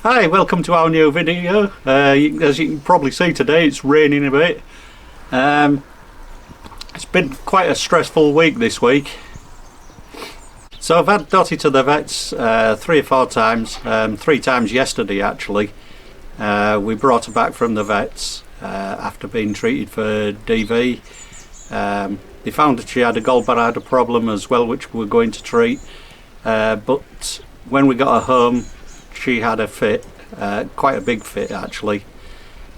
Hi, welcome to our new video. As you can probably see today, it's raining a bit. It's been quite a stressful week this week. So I've had Dottie to the vets 3 or 4 times, 3 times yesterday actually. We brought her back from the vets after being treated for DV. They found that she had a gallbladder problem as well, which we were going to treat. But when we got her home, she had a fit, quite a big fit actually.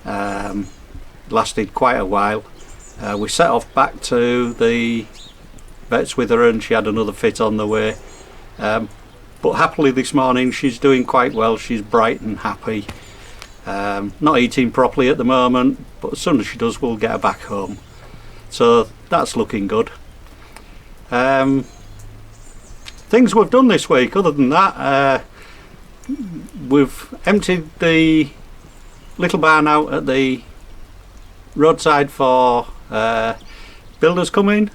Lasted quite a while. We set off back to the vets with her and she had another fit on the way. But happily this morning she's doing quite well. She's bright and happy. Not eating properly at the moment, but as soon as she does we'll get her back home. So that's looking good. Things we've done this week, other than that, we've emptied the little barn out at the roadside for builders coming.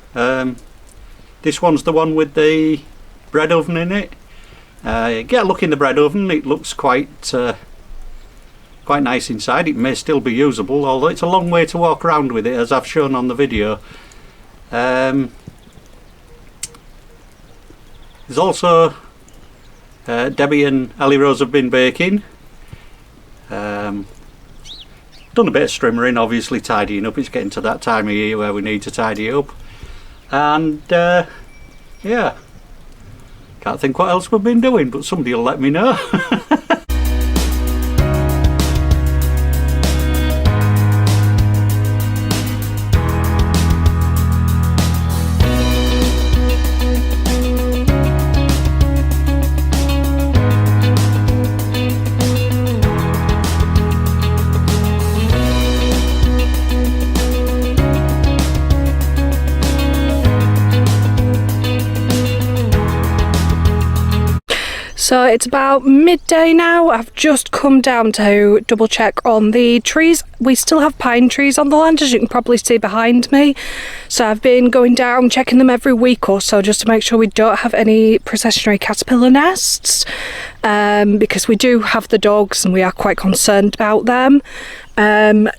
This one's the one with the bread oven in it. Get a look in the bread oven. It looks quite nice inside. It may still be usable, although it's a long way to walk around with it, as I've shown on the video. There's also Debbie and Ellierose have been baking. Done a bit of strimmering, obviously tidying up. It's getting to that time of year where we need to tidy up. And yeah, can't think what else we've been doing, but somebody will let me know. So it's about midday now. I've just come down to double check on the trees. We still have pine trees on the land, as you can probably see behind me. So I've been going down, checking them every week or so, just to make sure we don't have any processionary caterpillar nests. Because we do have the dogs and we are quite concerned about them.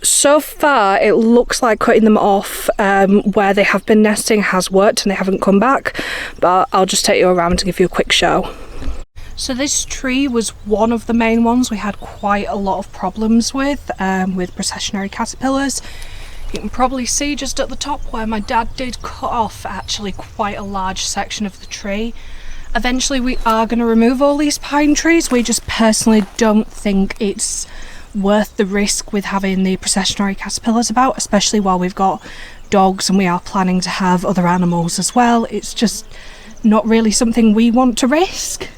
So far it looks like cutting them off where they have been nesting has worked and they haven't come back. But I'll just take you around to give you a quick show. So this tree was one of the main ones we had quite a lot of problems with processionary caterpillars. You can probably see just at the top where my dad did cut off actually quite a large section of the tree. Eventually we are going to remove all these pine trees. We just personally don't think it's worth the risk with having the processionary caterpillars about, especially while we've got dogs and we are planning to have other animals as well. It's just not really something we want to risk.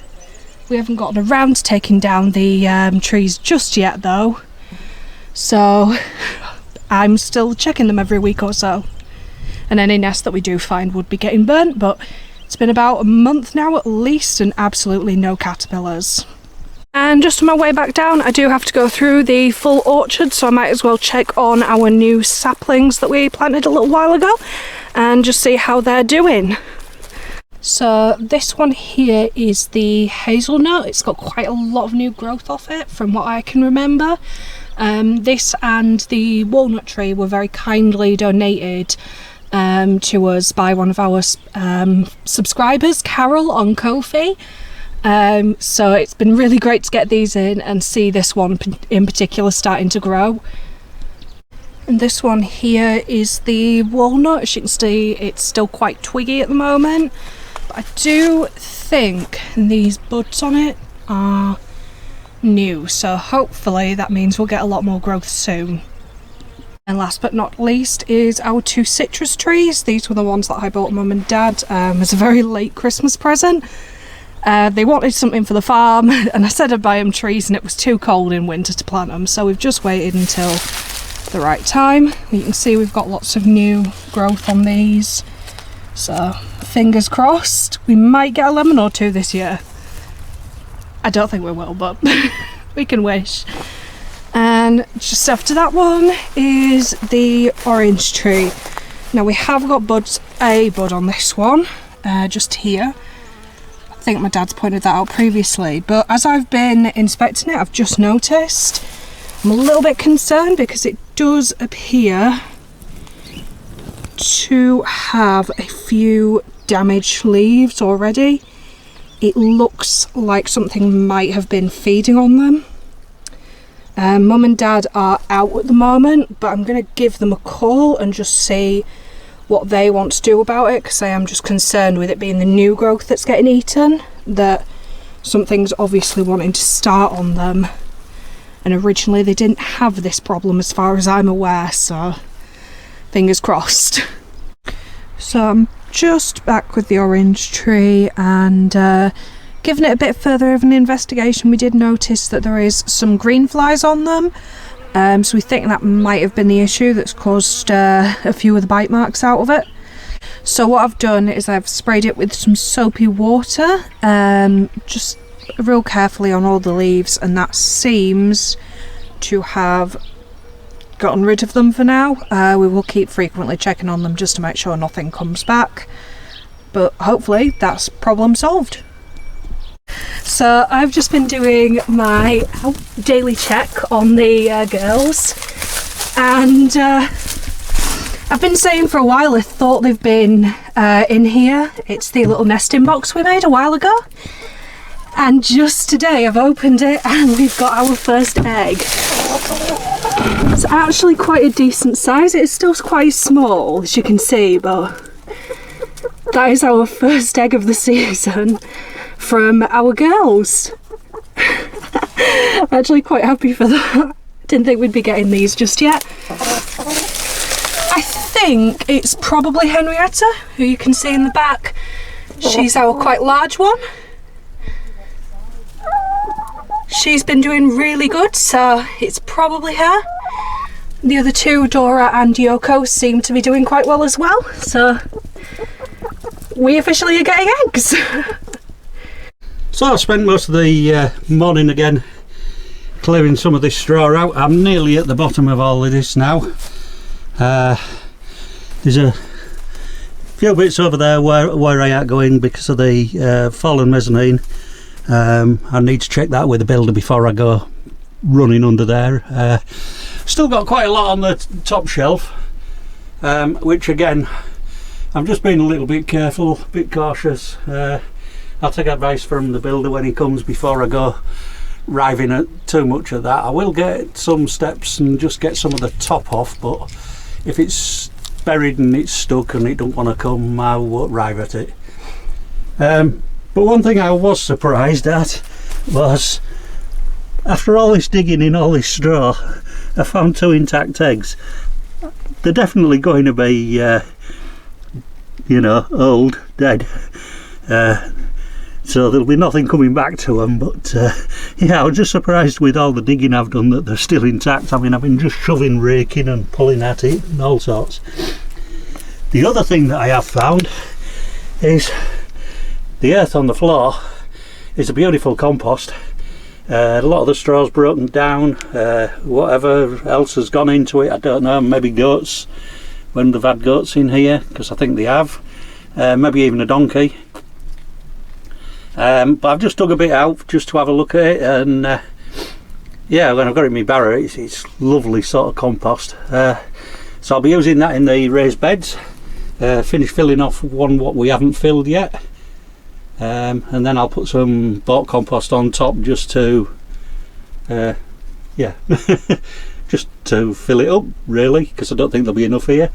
We haven't gotten around to taking down the trees just yet though, so I'm still checking them every week or so, and any nest that we do find would be getting burnt, but it's been about a month now at least and absolutely no caterpillars. And just on my way back down I do have to go through the full orchard, so I might as well check on our new saplings that we planted a little while ago and just see how they're doing. So this one here is the hazelnut. It's got quite a lot of new growth off it from what I can remember. This and the walnut tree were very kindly donated to us by one of our subscribers, Carol, on Ko-fi. So it's been really great to get these in and see this one in particular starting to grow. And this one here is the walnut. As you can see, it's still quite twiggy at the moment. I do think these buds on it are new, so hopefully that means we'll get a lot more growth soon. And last but not least is our 2 citrus trees. These were the ones that I bought Mum and Dad as a very late Christmas present. They wanted something for the farm and I said I'd buy them trees and it was too cold in winter to plant them, so we've just waited until the right time. You can see we've got lots of new growth on these. So, fingers crossed, we might get a lemon or 2 this year. I don't think we will, but we can wish. And just after that one is the orange tree. Now we have got buds, a bud on this one, just here. think my dad's pointed that out previously, but as I've been inspecting it, I've just noticed I'm a little bit concerned because it does appear to have a few damaged leaves already. It looks like something might have been feeding on them. Mum and Dad are out at the moment, but I'm going to give them a call and just see what they want to do about it, because I am just concerned with it being the new growth that's getting eaten, that something's obviously wanting to start on them, and originally they didn't have this problem as far as I'm aware, so fingers crossed. So I'm just back with the orange tree and given it a bit further of an investigation, we did notice that there is some green flies on them. So we think that might have been the issue that's caused a few of the bite marks out of it. So what I've done is I've sprayed it with some soapy water, just real carefully on all the leaves, and that seems to have gotten rid of them for now. We will keep frequently checking on them just to make sure nothing comes back, but hopefully that's problem solved. So I've just been doing my daily check on the girls, and I've been saying for a while I thought they've been in here. It's the little nesting box we made a while ago, and just today I've opened it and we've got our first egg. It's actually quite a decent size. It's still quite small, as you can see, but that is our first egg of the season from our girls. I'm actually quite happy for that. Didn't think we'd be getting these just yet. I think it's probably Henrietta, who you can see in the back. She's our quite large one. She's been doing really good, so it's probably her. The other two, Dora and Yoko, seem to be doing quite well as well, so we officially are getting eggs. So I've spent most of the morning again clearing some of this straw out. I'm nearly at the bottom of all of this now. There's a few bits over there where I ain't going because of the fallen mezzanine. I need to check that with the builder before I go running under there. Still got quite a lot on the top shelf, which again I'm just being a little bit careful, a bit cautious. I'll take advice from the builder when he comes before I go riving at too much of that. I will get some steps and just get some of the top off, but if it's buried and it's stuck and it don't want to come, I won't rive at it. But one thing I was surprised at was, after all this digging in all this straw, I found 2 intact eggs. They're definitely going to be, you know, old, dead. So there'll be nothing coming back to them, but yeah, I was just surprised with all the digging I've done that they're still intact. I mean, I've been just shoving, raking and pulling at it and all sorts. The other thing that I have found is the earth on the floor is a beautiful compost. A lot of the straw's broken down, whatever else has gone into it, I don't know, maybe goats, when they've had goats in here, because I think they have, maybe even a donkey. But I've just dug a bit out just to have a look at it, and yeah, when I've got it in my barrow, it's lovely sort of compost. So I'll be using that in the raised beds, finish filling off one what we haven't filled yet, and then I'll put some bought compost on top just to yeah just to fill it up really, because I don't think there'll be enough here.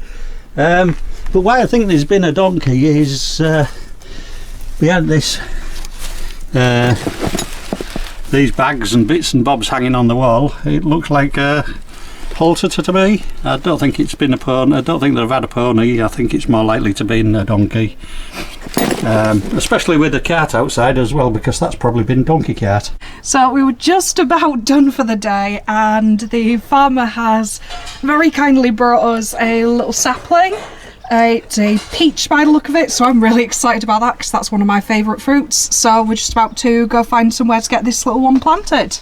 But why I think there's been a donkey is we had these bags and bits and bobs hanging on the wall. It looks like a halter to me. I don't think it's been a pony. I don't think they've had a pony. I think it's more likely to be a donkey, especially with the cart outside as well, because that's probably been donkey cart. So we were just about done for the day, and the farmer has very kindly brought us a little sapling. It's a peach by the look of it, so I'm really excited about that because that's one of my favourite fruits. So we're just about to go find somewhere to get this little one planted.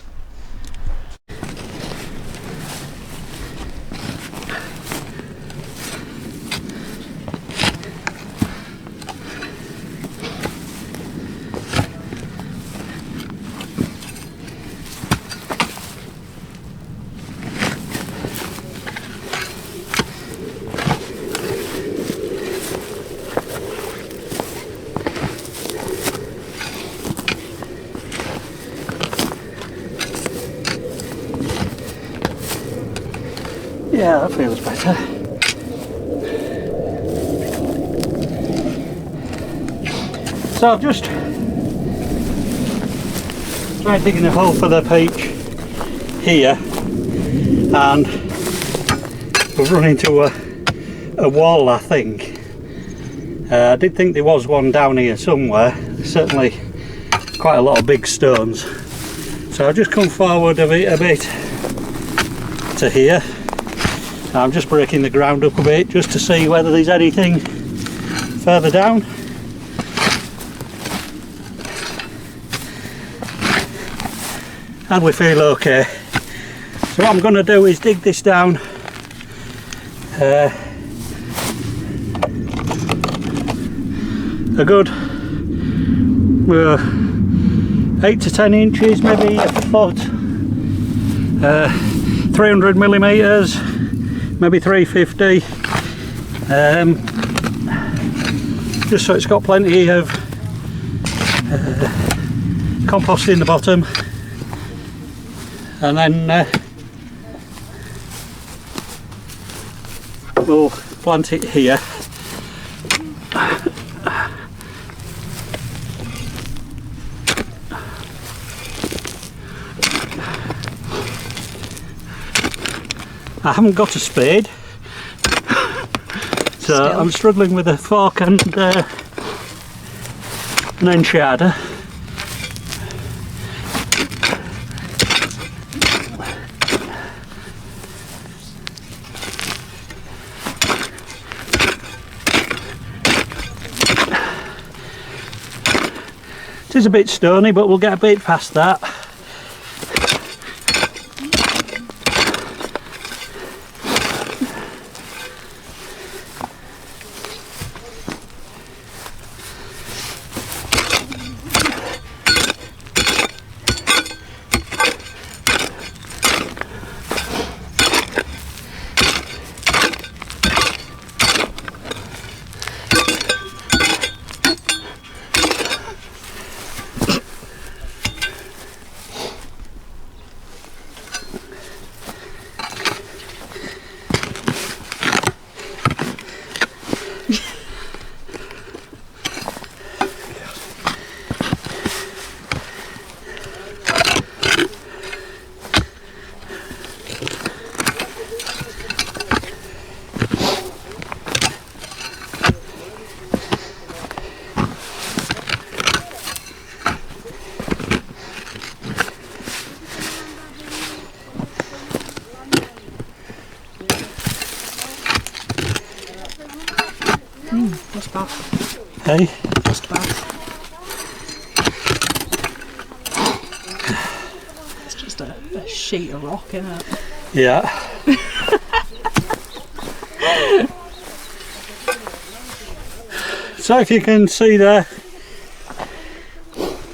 Yeah, that feels better. So I've just tried digging a hole for the peach here, and we've run into a wall, I think. I did think there was one down here somewhere. There's certainly quite a lot of big stones. So I've just come forward a bit to here. I'm just breaking the ground up a bit just to see whether there's anything further down. And we feel okay. So what I'm going to do is dig this down a good 8 to 10 inches, maybe a foot, 300 millimeters, maybe 350, just so it's got plenty of compost in the bottom, and then we'll plant it here. I haven't got a spade, so I'm struggling with a fork and an enchilada. It is a bit stony, but we'll get a bit past that. Just about. Hey? Just about. It's just a sheet of rock, isn't it? Yeah. So if you can see there,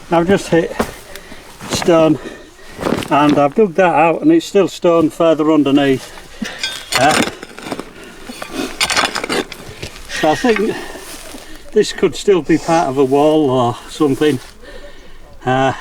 I've just hit stone, and I've dug that out and it's still stone further underneath. So I think this could still be part of a wall or something. I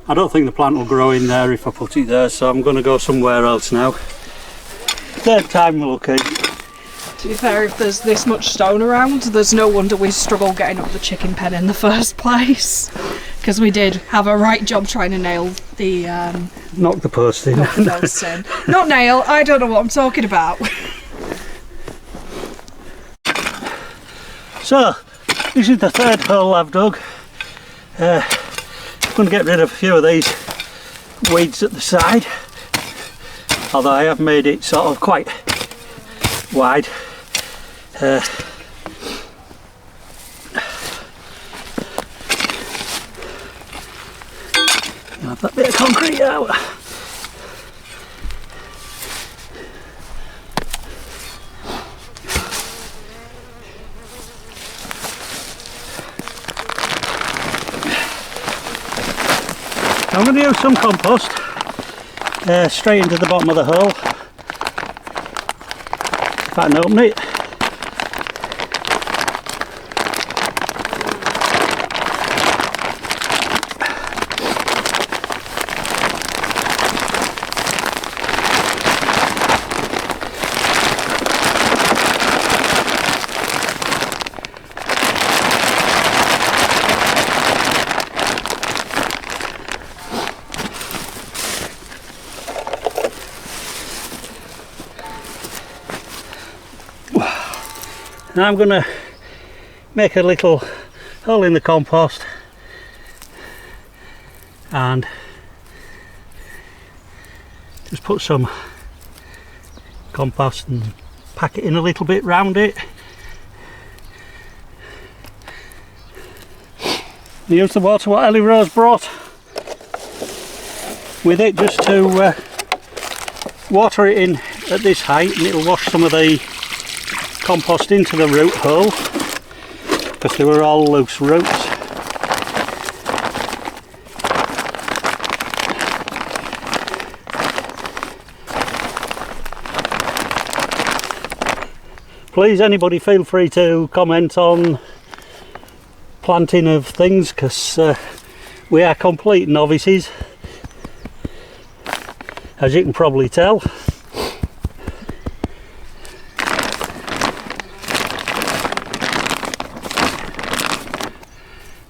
don't think the plant will grow in there if I put it there, so I'm going to go somewhere else now. Third time looking. To be fair, if there's this much stone around, there's no wonder we struggled getting up the chicken pen in the first place. Because we did have a right job trying to nail the... knock the post in. Knock the post in. Not nail, I don't know what I'm talking about. So, this is the third hole I've dug. I'm going to get rid of a few of these weeds at the side, although I have made it sort of quite wide. I'll have that bit of concrete out. I'm going to use some compost straight into the bottom of the hole. If I can open it. Now I'm going to make a little hole in the compost and just put some compost and pack it in a little bit round it. Use the water what Ellierose brought with it just to water it in at this height, and it'll wash some of the compost into the root hole because they were all loose roots. Please, anybody, feel free to comment on planting of things, because we are complete novices, as you can probably tell.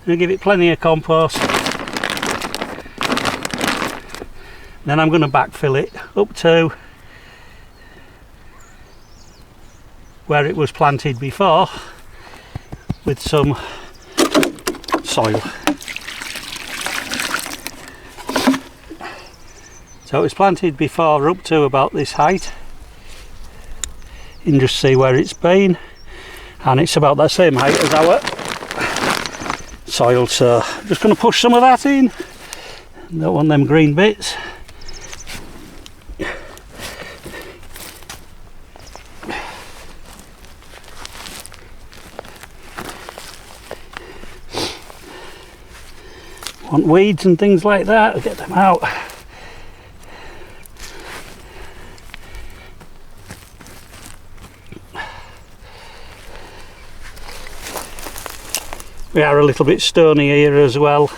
And give it plenty of compost. Then I'm going to backfill it up to where it was planted before with some soil. So it was planted before up to about this height. You can just see where it's been, and it's about that same height as our soil, so I'm just going to push some of that in. Don't want them green bits. Want weeds and things like that, I'll get them out. We are a little bit stony here as well,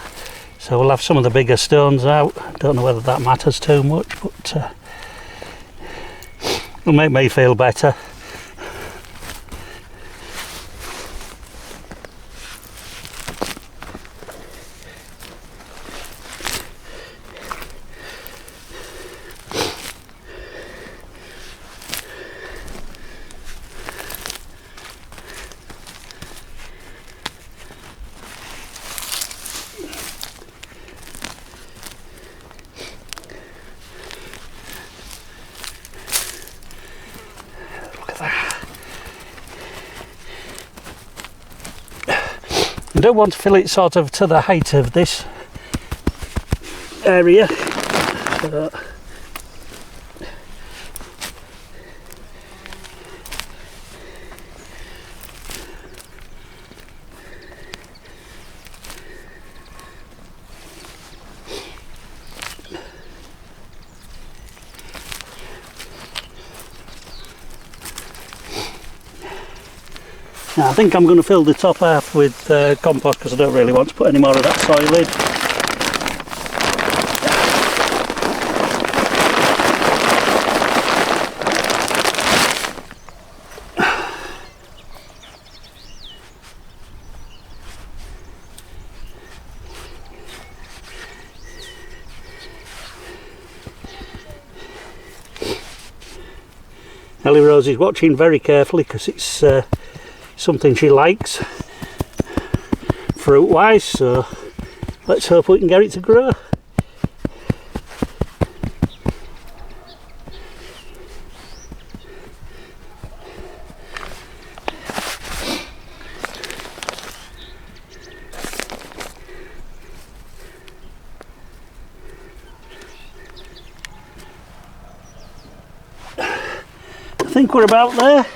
so we'll have some of the bigger stones out. Don't know whether that matters too much, but it'll make me feel better. I don't want to fill it sort of to the height of this area, so now I think I'm going to fill the top half with compost, because I don't really want to put any more of that soil in. Ellierose is watching very carefully because it's something she likes fruit wise, so let's hope we can get it to grow. I think we're about there.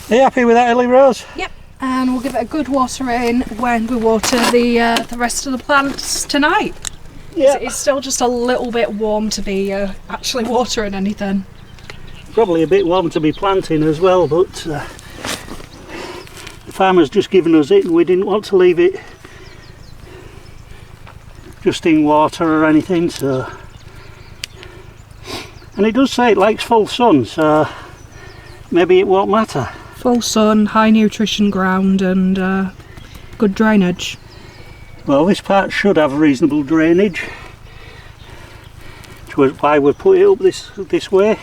Are you happy with that, Ellierose? Yep, and we'll give it a good water in when we water the rest of the plants tonight. Yeah. It's still just a little bit warm to be actually watering anything. Probably a bit warm to be planting as well, but the farmer's just given us it and we didn't want to leave it just in water or anything, so And it does say it likes full sun, so maybe it won't matter. Full sun, high nutrition ground and good drainage. Well, this part should have reasonable drainage, which was why we put it up this way.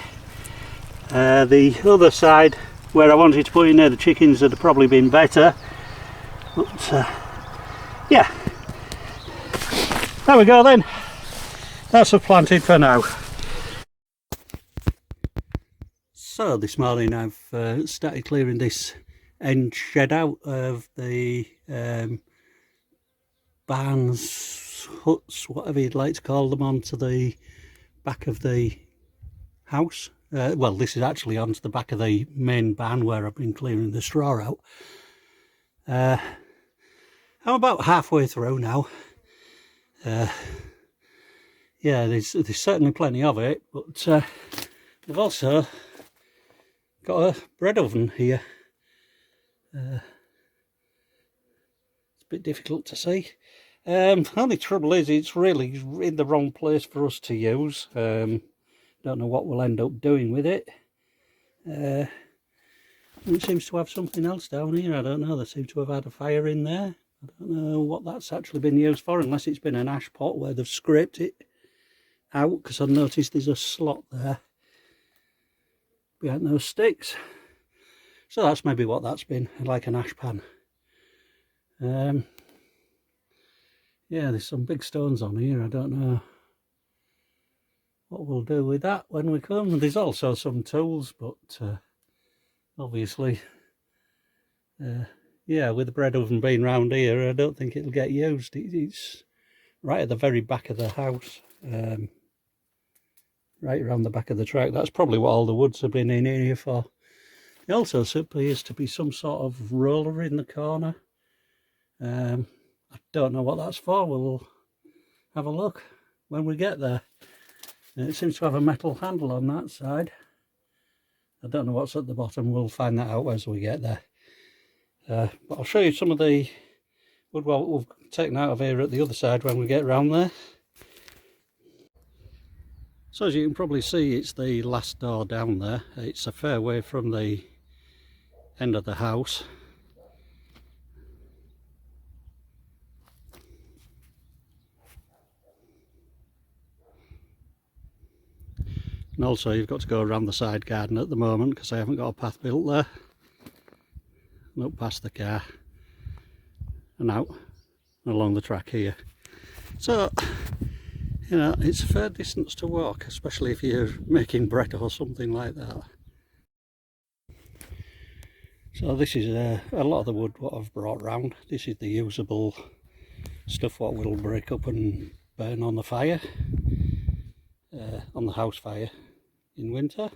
The other side, where I wanted to put it near the chickens, would have probably been better. But yeah, there we go then. That's planted for now. So this morning I've started clearing this end shed out of the barns, huts, whatever you'd like to call them, onto the back of the house. Well, this is actually onto the back of the main barn where I've been clearing the straw out. I'm about halfway through now. Yeah, there's certainly plenty of it, but we've also got a bread oven here. It's a bit difficult to see. Only trouble is it's really in the wrong place for us to use. Don't know what we'll end up doing with it. It seems to have something else down here. I don't know. They seem to have had a fire in there. I don't know what that's actually been used for, unless it's been an ash pot where they've scraped it out, because I've noticed there's a slot there behind those sticks. So that's maybe what that's been, like an ash pan. Yeah, there's some big stones on here. I don't know what we'll do with that when we come. There's also some tools, but obviously, yeah, with the bread oven being round here, I don't think it'll get used. It's right at the very back of the house, right around the back of the track. That's probably what all the woods have been in here for. There also appears to be some sort of roller in the corner. I don't know what that's for. We'll have a look when we get there. It seems to have a metal handle on that side. I don't know what's at the bottom. We'll find that out as we get there. But I'll show you some of the wood what we've taken out of here at the other side when we get round there. So as you can probably see, it's the last door down there. It's a fair way from the end of the house. And also you've got to go around the side garden at the moment, because I haven't got a path built there. And up past the car and out along the track here. So, you know, it's a fair distance to walk, especially if you're making bread or something like that. So this is a lot of the wood what I've brought round. This is the usable stuff what will break up and burn on the fire, on the house fire in winter.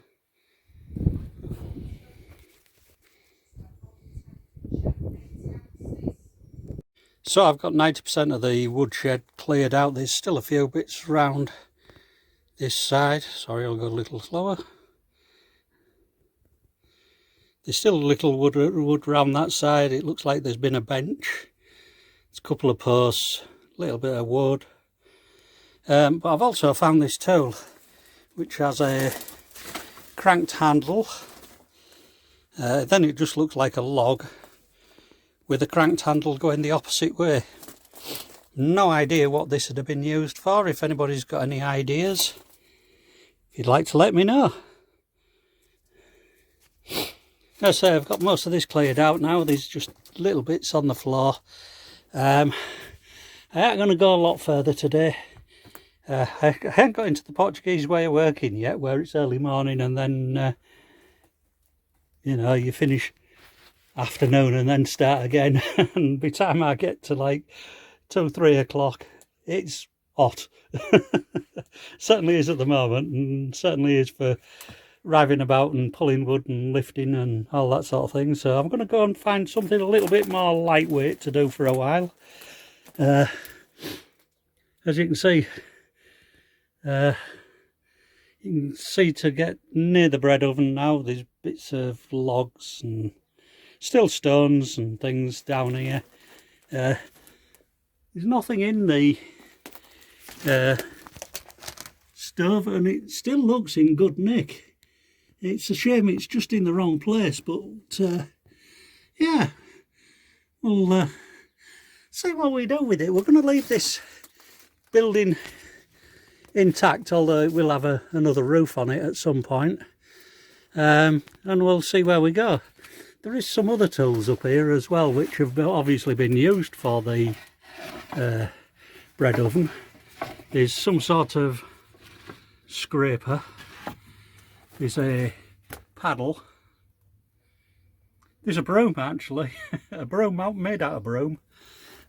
So I've got 90% of the woodshed cleared out. There's still a few bits round this side. Sorry, I'll go a little slower. There's still a little wood round that side. It looks like there's been a bench. It's a couple of posts, a little bit of wood. But I've also found this tool, which has a cranked handle. Then it just looks like a log, with a cranked handle going the opposite way. No idea what this would have been used for. If anybody's got any ideas, if you'd like to let me know. As I say, I've got most of this cleared out now. There's just little bits on the floor. I ain't going to go a lot further today. I haven't got into the Portuguese way of working yet, where it's early morning and then, you know, you finish afternoon and then start again. And by the time I get to like 2-3 o'clock, it's hot. Certainly is at the moment, and certainly is for driving about and pulling wood and lifting and all that sort of thing. So I'm going to go and find something a little bit more lightweight to do for a while. As you can see, to get near the bread oven now, there's bits of logs and still stones and things down here. There's nothing in the stove, and it still looks in good nick. It's a shame it's just in the wrong place, but yeah, we'll see what we do with it. We're going to leave this building intact, although it will have another roof on it at some point, and we'll see where we go. There is some other tools up here as well, which have obviously been used for the bread oven. There's some sort of scraper. There's a paddle. There's a broom, actually. A broom made out of broom.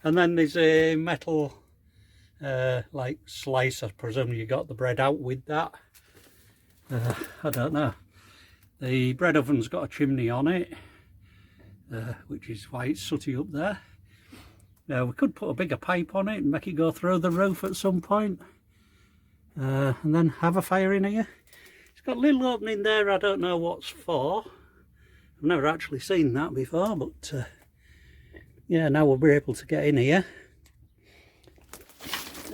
And then there's a metal like slice. I presume you got the bread out with that. I don't know. The bread oven's got a chimney on it, which is why it's sooty up there. Now we could put a bigger pipe on it and make it go through the roof at some point, and then have a fire in here. It's got a little opening there, I don't know what's for. I've never actually seen that before, but yeah, now we'll be able to get in here.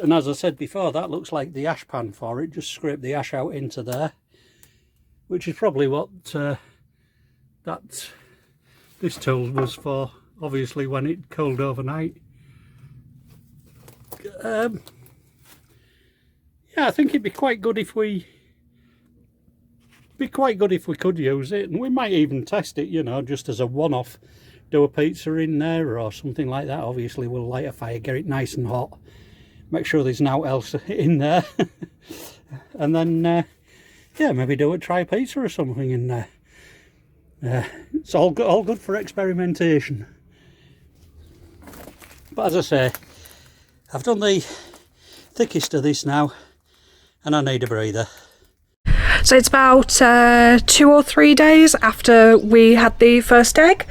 And as I said before, that looks like the ash pan for it. Just scrape the ash out into there, which is probably what this tool was for, obviously, when it cooled overnight. Yeah, I think it'd be quite good if we could use it, and we might even test it, you know, just as a one-off. Do a pizza in there or something like that. Obviously we'll light a fire, get it nice and hot, make sure there's nothing else in there, and then yeah, maybe try a pizza or something in there. It's all good for experimentation. But as I say, I've done the thickest of this now, and I need a breather. So it's about 2 or 3 days after we had the first egg,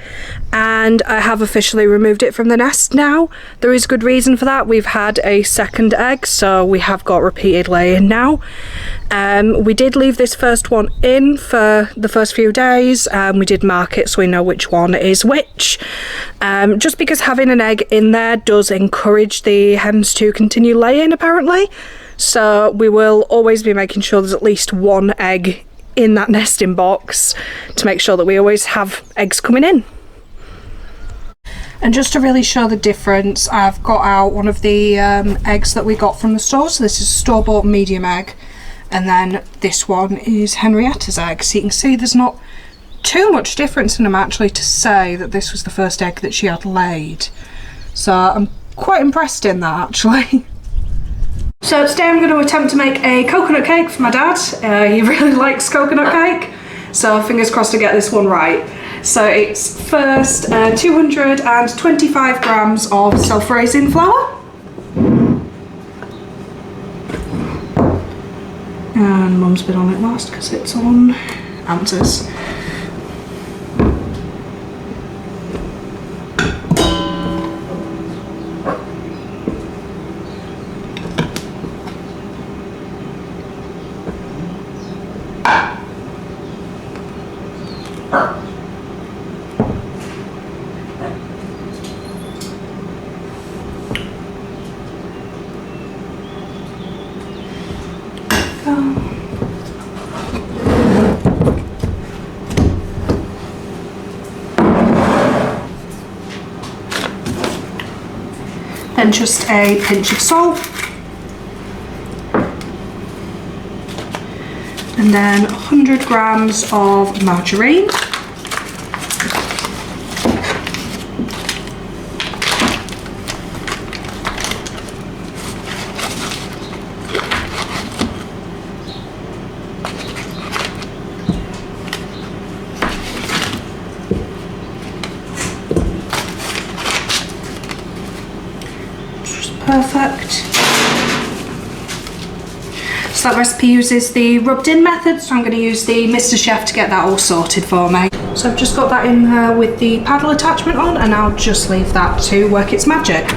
and I have officially removed it from the nest now. There is good reason for that. We've had a second egg, so we have got repeated laying now. We did leave this first one in for the first few days. We did mark it so we know which one is which, just because having an egg in there does encourage the hens to continue laying, apparently. So we will always be making sure there's at least one egg in that nesting box to make sure that we always have eggs coming in. And just to really show the difference, I've got out one of the eggs that we got from the store. So this is a store-bought medium egg, and then this one is Henrietta's egg. So you can see there's not too much difference in them actually to say that this was the first egg that she had laid. So I'm quite impressed in that actually. So today I'm going to attempt to make a coconut cake for my dad. He really likes coconut cake, so fingers crossed to get this one right. So it's first 225 grams of self-raising flour. And Mum's been on it last because it's on ounces. Then just a pinch of salt, and then 100 grams of margarine, perfect. So that recipe uses the rubbed in method, so I'm going to use the Mr. Chef to get that all sorted for me. So I've just got that in there with the paddle attachment on, and I'll just leave that to work its magic.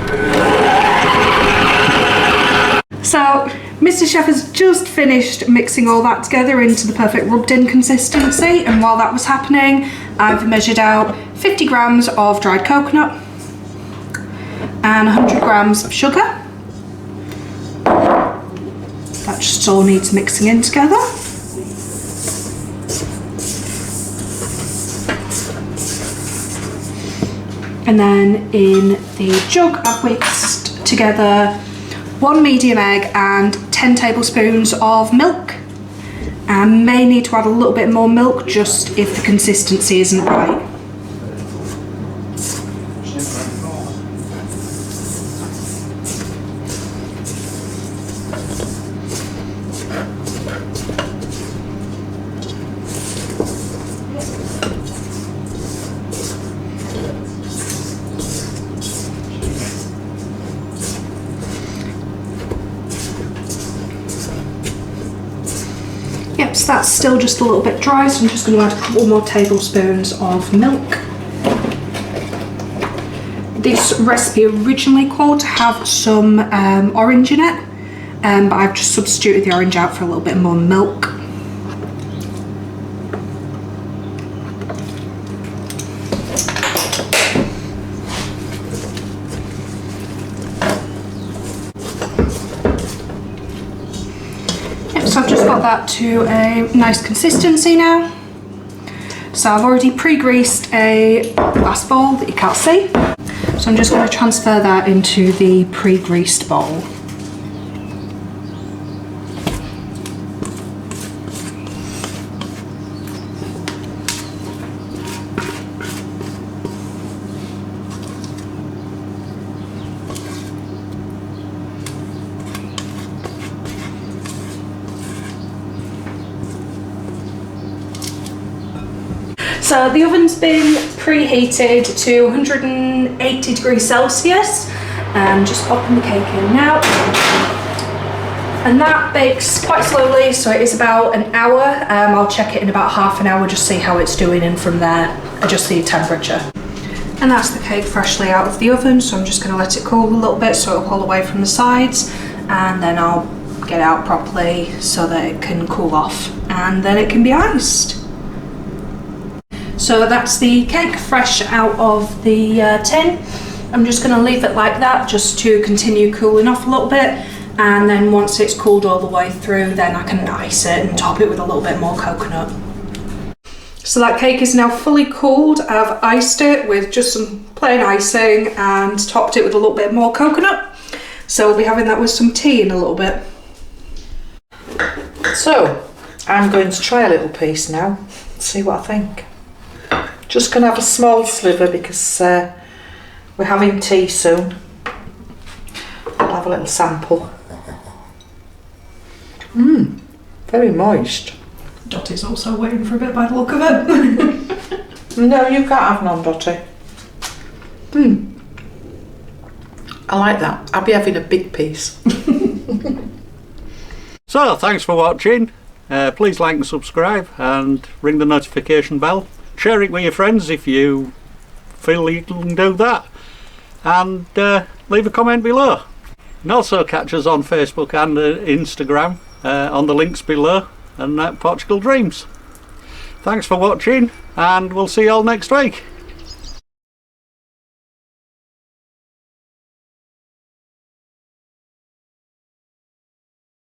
So Mr. Chef has just finished mixing all that together into the perfect rubbed in consistency, and while that was happening I've measured out 50 grams of dried coconut and 100 grams of sugar. That just all needs mixing in together. And then in the jug I've whisked together 1 medium egg and 10 tablespoons of milk. I may need to add a little bit more milk just if the consistency isn't right. Yep, so that's still just a little bit dry, so I'm just going to add a couple more tablespoons of milk. This recipe originally called to have some orange in it, but I've just substituted the orange out for a little bit more milk. So I've just got that to a nice consistency now. So I've already pre-greased a glass bowl that you can't see. So I'm just going to transfer that into the pre-greased bowl. So the oven's been preheated to 180 degrees Celsius. Just popping the cake in now. And that bakes quite slowly, so it is about an hour. I'll check it in about half an hour, just see how it's doing, and from there adjust the temperature. And that's the cake freshly out of the oven, so I'm just going to let it cool a little bit so it'll pull away from the sides, and then I'll get it out properly so that it can cool off, and then it can be iced. So that's the cake fresh out of the tin. I'm just going to leave it like that just to continue cooling off a little bit, and then once it's cooled all the way through, then I can ice it and top it with a little bit more coconut. So that cake is now fully cooled. I've iced it with just some plain icing and topped it with a little bit more coconut. So we'll be having that with some tea in a little bit. So I'm going to try a little piece now, see what I think. Just going to have a small sliver because we're having tea soon. I'll have a little sample. Very moist. Dottie's also waiting for a bit by the look of it. No, you can't have none, Dottie. I like that. I'll be having a big piece. So, thanks for watching. Please like and subscribe and ring the notification bell. Share it with your friends if you feel you can do that. And leave a comment below. You can also catch us on Facebook and Instagram on the links below, and Portugal Dreams. Thanks for watching, and we'll see you all next week.